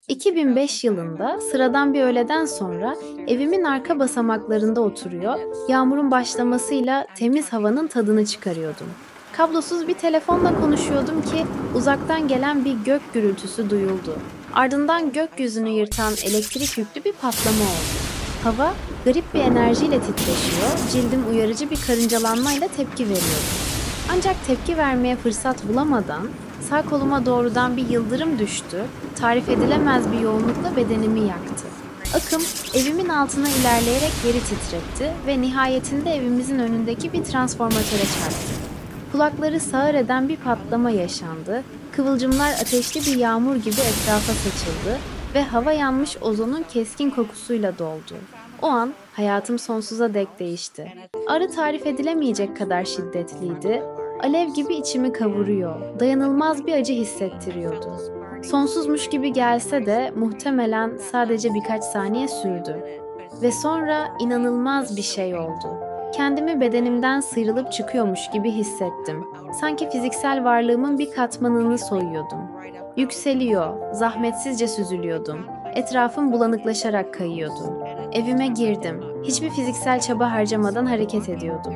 2005 yılında sıradan bir öğleden sonra evimin arka basamaklarında oturuyor, yağmurun başlamasıyla temiz havanın tadını çıkarıyordum. Kablosuz bir telefonla konuşuyordum ki uzaktan gelen bir gök gürültüsü duyuldu. Ardından gökyüzünü yırtan elektrik yüklü bir patlama oldu. Hava garip bir enerjiyle titreşiyor, cildim uyarıcı bir karıncalanmayla tepki veriyordu. Ancak tepki vermeye fırsat bulamadan sağ koluma doğrudan bir yıldırım düştü, tarif edilemez bir yoğunlukla bedenimi yaktı. Akım evimin altına ilerleyerek yeri titretti ve nihayetinde evimizin önündeki bir transformatöre çarptı. Kulakları sağır eden bir patlama yaşandı, kıvılcımlar ateşli bir yağmur gibi etrafa saçıldı ve hava yanmış ozonun keskin kokusuyla doldu. O an hayatım sonsuza dek değişti. Arı tarif edilemeyecek kadar şiddetliydi, alev gibi içimi kavuruyor, dayanılmaz bir acı hissettiriyordu. Sonsuzmuş gibi gelse de muhtemelen sadece birkaç saniye sürdü. Ve sonra inanılmaz bir şey oldu. Kendimi bedenimden sıyrılıp çıkıyormuş gibi hissettim. Sanki fiziksel varlığımın bir katmanını soyuyordum. Yükseliyor, zahmetsizce süzülüyordum. Etrafım bulanıklaşarak kayıyordu. Evime girdim. Hiçbir fiziksel çaba harcamadan hareket ediyordum.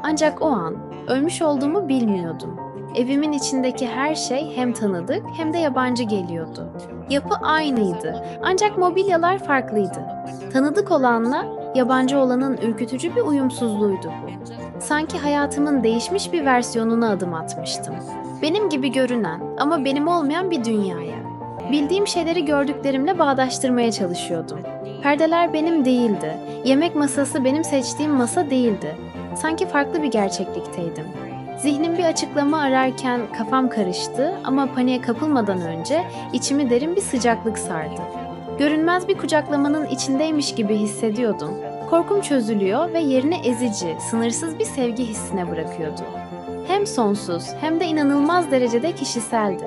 Ancak o an ölmüş olduğumu bilmiyordum. Evimin içindeki her şey hem tanıdık hem de yabancı geliyordu. Yapı aynıydı, ancak mobilyalar farklıydı. Tanıdık olanla yabancı olanın ürkütücü bir uyumsuzluğuydu bu. Sanki hayatımın değişmiş bir versiyonuna adım atmıştım. Benim gibi görünen ama benim olmayan bir dünyaya. Bildiğim şeyleri gördüklerimle bağdaştırmaya çalışıyordum. Perdeler benim değildi. Yemek masası benim seçtiğim masa değildi. Sanki farklı bir gerçeklikteydim. Zihnim bir açıklama ararken kafam karıştı ama paniğe kapılmadan önce içimi derin bir sıcaklık sardı. Görünmez bir kucaklamanın içindeymiş gibi hissediyordum. Korkum çözülüyor ve yerini ezici, sınırsız bir sevgi hissine bırakıyordu. Hem sonsuz hem de inanılmaz derecede kişiseldi.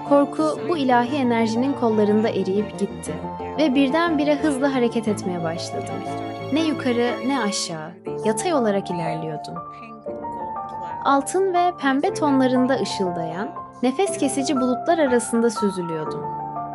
Korku bu ilahi enerjinin kollarında eriyip gitti ve birdenbire hızla hareket etmeye başladım. Ne yukarı ne aşağı, yatay olarak ilerliyordum. Altın ve pembe tonlarında ışıldayan, nefes kesici bulutlar arasında süzülüyordum.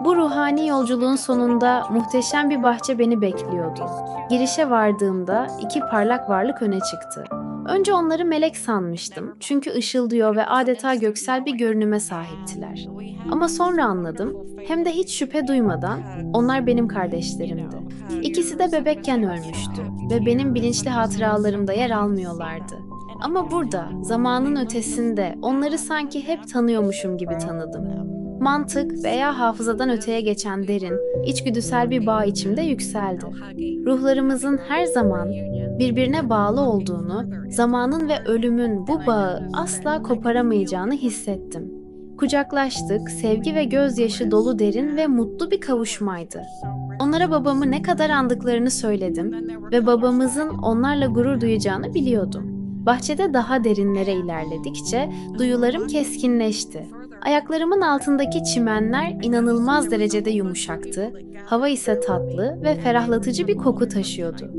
Bu ruhani yolculuğun sonunda muhteşem bir bahçe beni bekliyordu. Girişe vardığımda iki parlak varlık öne çıktı. Önce onları melek sanmıştım çünkü ışıldıyor ve adeta göksel bir görünüme sahiptiler. Ama sonra anladım, hem de hiç şüphe duymadan onlar benim kardeşlerimdi. İkisi de bebekken ölmüştü ve benim bilinçli hatıralarımda yer almıyorlardı. Ama burada, zamanın ötesinde onları sanki hep tanıyormuşum gibi tanıdım. Mantık veya hafızadan öteye geçen derin, içgüdüsel bir bağ içimde yükseldi. Ruhlarımızın her zaman birbirine bağlı olduğunu, zamanın ve ölümün bu bağı asla koparamayacağını hissettim. Kucaklaştık, sevgi ve gözyaşı dolu derin ve mutlu bir kavuşmaydı. Onlara babamı ne kadar andıklarını söyledim ve babamızın onlarla gurur duyacağını biliyordum. Bahçede daha derinlere ilerledikçe duyularım keskinleşti. Ayaklarımın altındaki çimenler inanılmaz derecede yumuşaktı, hava ise tatlı ve ferahlatıcı bir koku taşıyordu.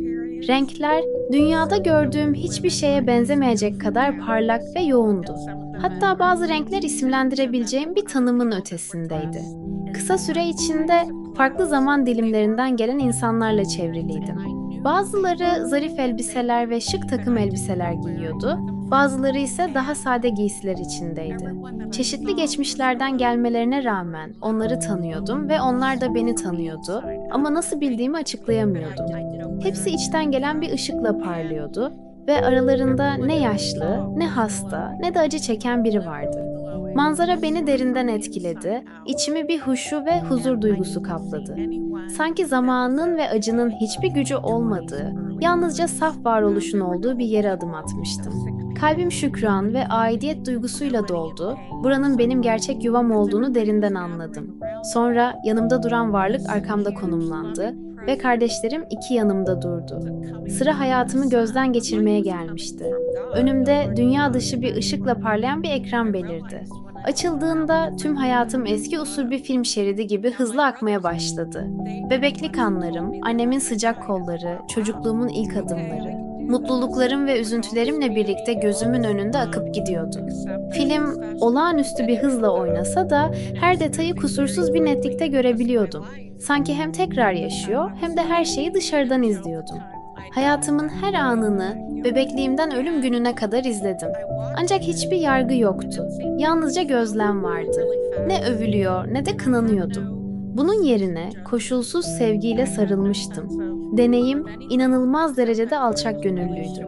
Renkler, dünyada gördüğüm hiçbir şeye benzemeyecek kadar parlak ve yoğundu. Hatta bazı renkler isimlendirebileceğim bir tanımın ötesindeydi. Kısa süre içinde farklı zaman dilimlerinden gelen insanlarla çevriliydim. Bazıları zarif elbiseler ve şık takım elbiseler giyiyordu, bazıları ise daha sade giysiler içindeydi. Çeşitli geçmişlerden gelmelerine rağmen onları tanıyordum ve onlar da beni tanıyordu ama nasıl bildiğimi açıklayamıyordum. Hepsi içten gelen bir ışıkla parlıyordu ve aralarında ne yaşlı, ne hasta, ne de acı çeken biri vardı. Manzara beni derinden etkiledi, içimi bir huşu ve huzur duygusu kapladı. Sanki zamanın ve acının hiçbir gücü olmadığı, yalnızca saf varoluşun olduğu bir yere adım atmıştım. Kalbim şükran ve aidiyet duygusuyla doldu, buranın benim gerçek yuvam olduğunu derinden anladım. Sonra yanımda duran varlık arkamda konumlandı ve kardeşlerim iki yanımda durdu. Sıra hayatımı gözden geçirmeye gelmişti. Önümde dünya dışı bir ışıkla parlayan bir ekran belirdi. Açıldığında tüm hayatım eski usul bir film şeridi gibi hızlı akmaya başladı. Bebeklik anlarım, annemin sıcak kolları, çocukluğumun ilk adımları. Mutluluklarım ve üzüntülerimle birlikte gözümün önünde akıp gidiyordu. Film olağanüstü bir hızla oynasa da her detayı kusursuz bir netlikte görebiliyordum. Sanki hem tekrar yaşıyor hem de her şeyi dışarıdan izliyordum. Hayatımın her anını bebekliğimden ölüm gününe kadar izledim. Ancak hiçbir yargı yoktu. Yalnızca gözlem vardı. Ne övülüyor ne de kınanıyordum. Bunun yerine koşulsuz sevgiyle sarılmıştım. Deneyim inanılmaz derecede alçak gönüllüydü.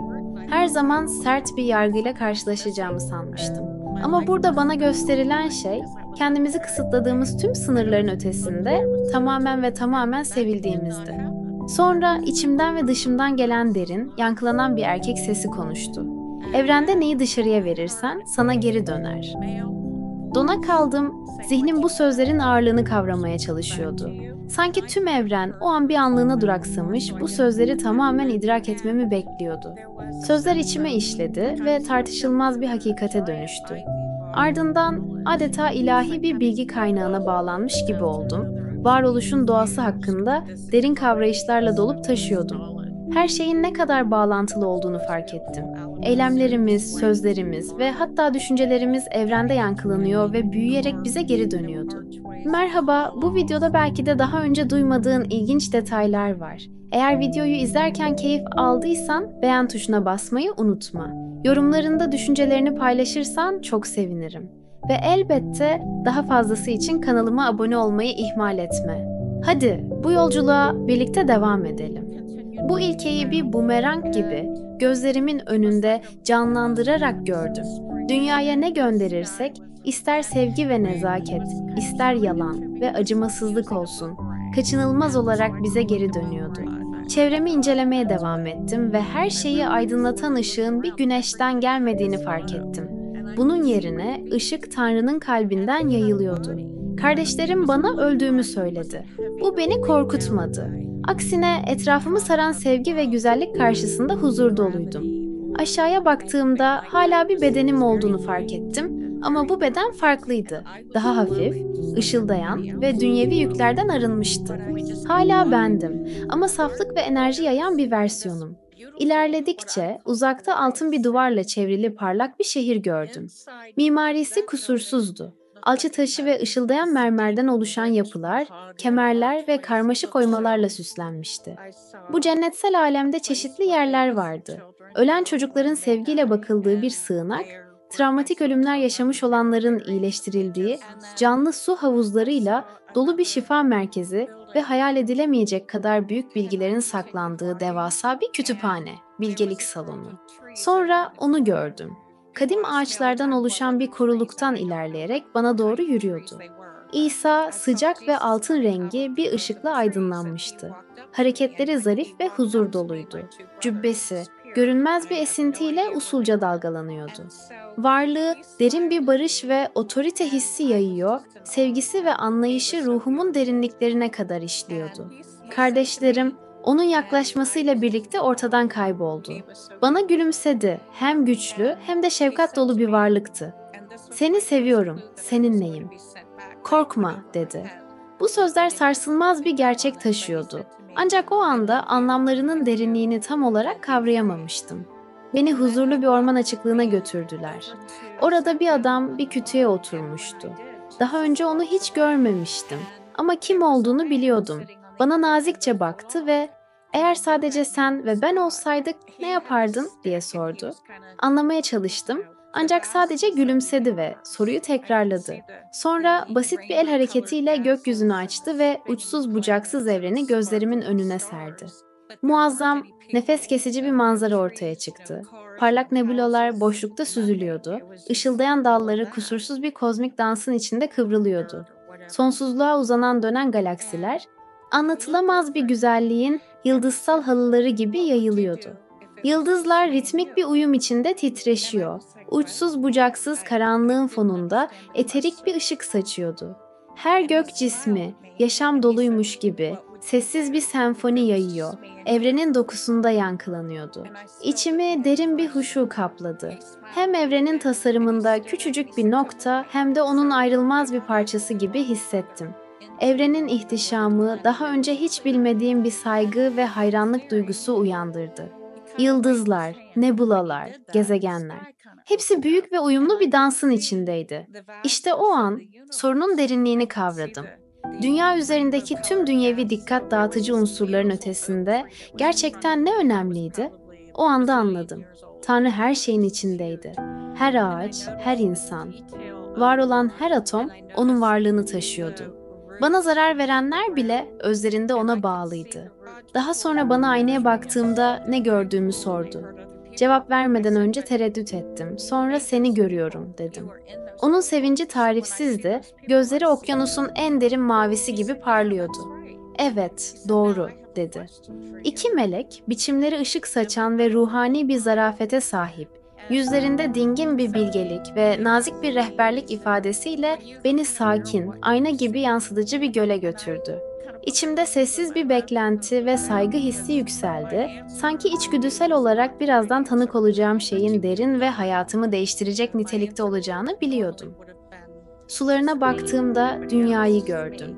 Her zaman sert bir yargıyla karşılaşacağımı sanmıştım. Ama burada bana gösterilen şey, kendimizi kısıtladığımız tüm sınırların ötesinde tamamen ve tamamen sevildiğimizdi. Sonra içimden ve dışımdan gelen derin, yankılanan bir erkek sesi konuştu. Evrende neyi dışarıya verirsen sana geri döner. Dona kaldım, zihnim bu sözlerin ağırlığını kavramaya çalışıyordu. Sanki tüm evren o an bir anlığına duraksamış, bu sözleri tamamen idrak etmemi bekliyordu. Sözler içime işledi ve tartışılmaz bir hakikate dönüştü. Ardından adeta ilahi bir bilgi kaynağına bağlanmış gibi oldum. Varoluşun doğası hakkında derin kavrayışlarla dolup taşıyordum. Her şeyin ne kadar bağlantılı olduğunu fark ettim. Eylemlerimiz, sözlerimiz ve hatta düşüncelerimiz evrende yankılanıyor ve büyüyerek bize geri dönüyordu. Merhaba, bu videoda belki de daha önce duymadığın ilginç detaylar var. Eğer videoyu izlerken keyif aldıysan beğen tuşuna basmayı unutma. Yorumlarında düşüncelerini paylaşırsan çok sevinirim. Ve elbette daha fazlası için kanalıma abone olmayı ihmal etme. Hadi bu yolculuğa birlikte devam edelim. Bu ilkeyi bir bumerang gibi gözlerimin önünde canlandırarak gördüm. Dünyaya ne gönderirsek, ister sevgi ve nezaket, ister yalan ve acımasızlık olsun, kaçınılmaz olarak bize geri dönüyordu. Çevremi incelemeye devam ettim ve her şeyi aydınlatan ışığın bir güneşten gelmediğini fark ettim. Bunun yerine ışık Tanrı'nın kalbinden yayılıyordu. Kardeşlerim bana öldüğümü söyledi. Bu beni korkutmadı. Aksine etrafımı saran sevgi ve güzellik karşısında huzur doluydum. Aşağıya baktığımda hala bir bedenim olduğunu fark ettim ama bu beden farklıydı. Daha hafif, ışıldayan ve dünyevi yüklerden arınmıştı. Hala bendim ama saflık ve enerji yayan bir versiyonum. İlerledikçe uzakta altın bir duvarla çevrili parlak bir şehir gördüm. Mimarisi kusursuzdu. Alçı taşı ve ışıldayan mermerden oluşan yapılar, kemerler ve karmaşık oymalarla süslenmişti. Bu cennetsel alemde çeşitli yerler vardı. Ölen çocukların sevgiyle bakıldığı bir sığınak, travmatik ölümler yaşamış olanların iyileştirildiği, canlı su havuzlarıyla dolu bir şifa merkezi ve hayal edilemeyecek kadar büyük bilgilerin saklandığı devasa bir kütüphane, bilgelik salonu. Sonra onu gördüm. Kadim ağaçlardan oluşan bir koruluktan ilerleyerek bana doğru yürüyordu. İsa sıcak ve altın rengi bir ışıkla aydınlanmıştı. Hareketleri zarif ve huzur doluydu. Cübbesi, görünmez bir esintiyle usulca dalgalanıyordu. Varlığı derin bir barış ve otorite hissi yayıyor, sevgisi ve anlayışı ruhumun derinliklerine kadar işliyordu. Kardeşlerim, onun yaklaşmasıyla birlikte ortadan kayboldu. Bana gülümsedi, hem güçlü hem de şefkat dolu bir varlıktı. "Seni seviyorum, seninleyim." "Korkma," dedi. Bu sözler sarsılmaz bir gerçek taşıyordu. Ancak o anda anlamlarının derinliğini tam olarak kavrayamamıştım. Beni huzurlu bir orman açıklığına götürdüler. Orada bir adam bir kütüğe oturmuştu. Daha önce onu hiç görmemiştim. Ama kim olduğunu biliyordum. Bana nazikçe baktı ve "Eğer sadece sen ve ben olsaydık ne yapardın?" diye sordu. Anlamaya çalıştım. Ancak sadece gülümsedi ve soruyu tekrarladı. Sonra basit bir el hareketiyle gökyüzünü açtı ve uçsuz bucaksız evreni gözlerimin önüne serdi. Muazzam, nefes kesici bir manzara ortaya çıktı. Parlak nebulalar boşlukta süzülüyordu. Işıldayan dalları kusursuz bir kozmik dansın içinde kıvrılıyordu. Sonsuzluğa uzanan dönen galaksiler, anlatılamaz bir güzelliğin yıldızsal halıları gibi yayılıyordu. Yıldızlar ritmik bir uyum içinde titreşiyor. Uçsuz bucaksız karanlığın fonunda eterik bir ışık saçıyordu. Her gök cismi yaşam doluymuş gibi sessiz bir senfoni yayıyor. Evrenin dokusunda yankılanıyordu. İçimi derin bir huşu kapladı. Hem evrenin tasarımında küçücük bir nokta hem de onun ayrılmaz bir parçası gibi hissettim. Evrenin ihtişamı daha önce hiç bilmediğim bir saygı ve hayranlık duygusu uyandırdı. Yıldızlar, nebulalar, gezegenler. Hepsi büyük ve uyumlu bir dansın içindeydi. İşte o an sorunun derinliğini kavradım. Dünya üzerindeki tüm dünyevi dikkat dağıtıcı unsurların ötesinde gerçekten ne önemliydi? O anda anladım. Tanrı her şeyin içindeydi. Her ağaç, her insan, var olan her atom onun varlığını taşıyordu. Bana zarar verenler bile özlerinde ona bağlıydı. Daha sonra bana aynaya baktığımda ne gördüğümü sordu. Cevap vermeden önce tereddüt ettim. Sonra seni görüyorum dedim. Onun sevinci tarifsizdi, gözleri okyanusun en derin mavisi gibi parlıyordu. Evet, doğru dedi. İki melek, biçimleri ışık saçan ve ruhani bir zarafete sahip. Yüzlerinde dingin bir bilgelik ve nazik bir rehberlik ifadesiyle beni sakin, ayna gibi yansıtıcı bir göle götürdü. İçimde sessiz bir beklenti ve saygı hissi yükseldi. Sanki içgüdüsel olarak birazdan tanık olacağım şeyin derin ve hayatımı değiştirecek nitelikte olacağını biliyordum. Sularına baktığımda dünyayı gördüm.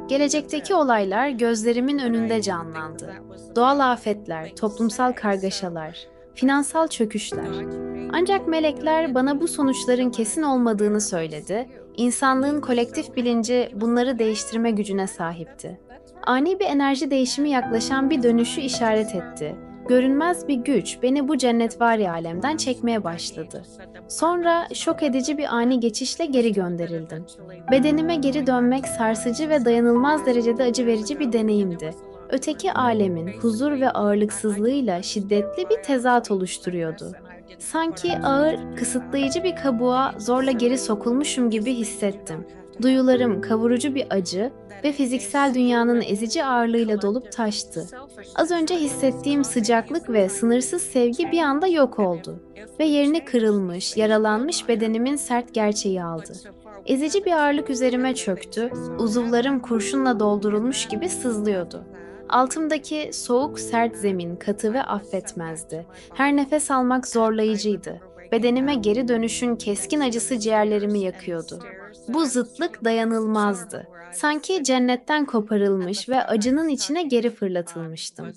Gelecekteki olaylar gözlerimin önünde canlandı. Doğal afetler, toplumsal kargaşalar, finansal çöküşler. Ancak melekler bana bu sonuçların kesin olmadığını söyledi. İnsanlığın kolektif bilinci bunları değiştirme gücüne sahipti. Ani bir enerji değişimi yaklaşan bir dönüşü işaret etti. Görünmez bir güç beni bu cennetvari alemden çekmeye başladı. Sonra şok edici bir ani geçişle geri gönderildim. Bedenime geri dönmek sarsıcı ve dayanılmaz derecede acı verici bir deneyimdi. Öteki alemin huzur ve ağırlıksızlığıyla şiddetli bir tezat oluşturuyordu. Sanki ağır, kısıtlayıcı bir kabuğa zorla geri sokulmuşum gibi hissettim. Duyularım kavurucu bir acı ve fiziksel dünyanın ezici ağırlığıyla dolup taştı. Az önce hissettiğim sıcaklık ve sınırsız sevgi bir anda yok oldu ve yerini kırılmış, yaralanmış bedenimin sert gerçeği aldı. Ezici bir ağırlık üzerime çöktü, uzuvlarım kurşunla doldurulmuş gibi sızlıyordu. Altımdaki soğuk sert zemin katı ve affetmezdi. Her nefes almak zorlayıcıydı. Bedenime geri dönüşün keskin acısı ciğerlerimi yakıyordu. Bu zıtlık dayanılmazdı. Sanki cennetten koparılmış ve acının içine geri fırlatılmıştım.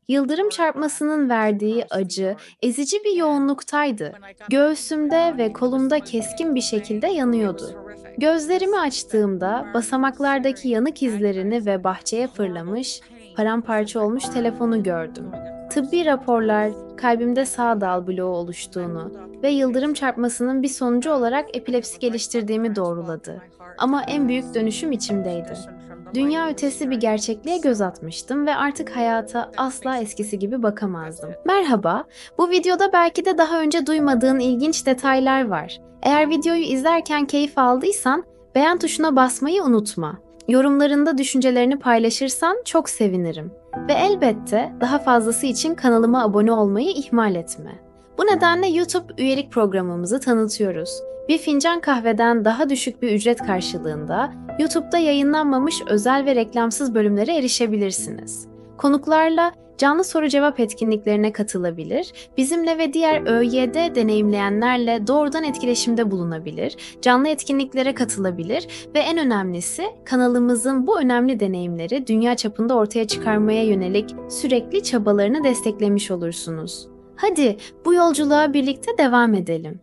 Yıldırım çarpmasının verdiği acı ezici bir yoğunluktaydı. Göğsümde ve kolumda keskin bir şekilde yanıyordu. Gözlerimi açtığımda basamaklardaki yanık izlerini ve bahçeye fırlamış, paramparça olmuş telefonu gördüm. Tıbbi raporlar kalbimde sağ dal bloğu oluştuğunu ve yıldırım çarpmasının bir sonucu olarak epilepsi geliştirdiğimi doğruladı. Ama en büyük dönüşüm içimdeydi. Dünya ötesi bir gerçekliğe göz atmıştım ve artık hayata asla eskisi gibi bakamazdım. Merhaba, bu videoda belki de daha önce duymadığın ilginç detaylar var. Eğer videoyu izlerken keyif aldıysan beğen tuşuna basmayı unutma. Yorumlarında düşüncelerini paylaşırsan çok sevinirim. Ve elbette daha fazlası için kanalıma abone olmayı ihmal etme. Bu nedenle YouTube üyelik programımızı tanıtıyoruz. Bir fincan kahveden daha düşük bir ücret karşılığında YouTube'da yayınlanmamış özel ve reklamsız bölümlere erişebilirsiniz. Konuklarla canlı soru-cevap etkinliklerine katılabilir, bizimle ve diğer ÖYD deneyimleyenlerle doğrudan etkileşimde bulunabilir, canlı etkinliklere katılabilir ve en önemlisi kanalımızın bu önemli deneyimleri dünya çapında ortaya çıkarmaya yönelik sürekli çabalarını desteklemiş olursunuz. Hadi bu yolculuğa birlikte devam edelim.